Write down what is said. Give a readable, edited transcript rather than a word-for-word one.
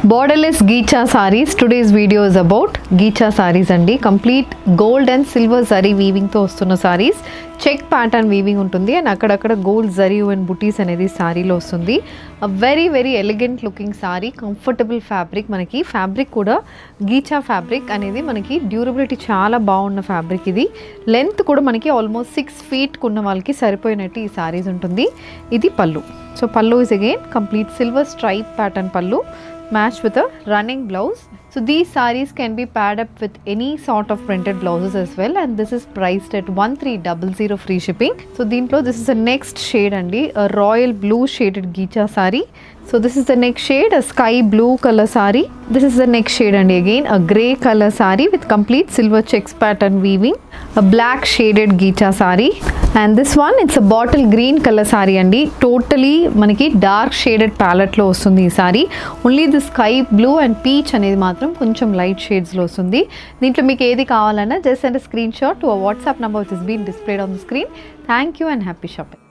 Borderless Geecha sarees. Today's video is about Geecha sarees andi. Complete gold and silver zari weaving తో వస్తున్న sarees. Check pattern weaving ఉంటుంది and అక్కడక్కడ gold zari and బుటీస్ అనేది సారీలో వస్తుంది. Very elegant looking sorry, comfortable fabric. మనకి fabric కూడా ghicha fabric అనేది మనకి డ్యూరబిలిటీ చాలా బాగున్న ఫ్యాబ్రిక్. ఇది లెంత్ కూడా మనకి ఆల్మోస్ట్ 6 feet ఉన్న వాళ్ళకి సరిపోయినట్టు ఈ సారీస్ ఉంటుంది. ఇది పళ్ళు. సో పళ్ళు is again complete silver stripe pattern పళ్ళు matched with a running blouse. So these sarees can be paired up with any sort of printed blouses as well, and this is priced at 1300 free shipping. So deentlo this is the next shade andi, a royal blue shaded Geecha saree. So this is the next shade, a sky blue color saree. This is the next shade andi, again a grey color saree with complete silver checks pattern weaving, a black shaded Geecha saree. And this one, it's a bottle green color saree andi, totally manaki dark shaded palette lo vastundi ee saree. Only the sky blue and peach anedi matram koncham light shades lo vastundi. Deentlo meeku edi kavalana just send a screenshot to a WhatsApp number which is being displayed on the screen. Thank you and happy shopping.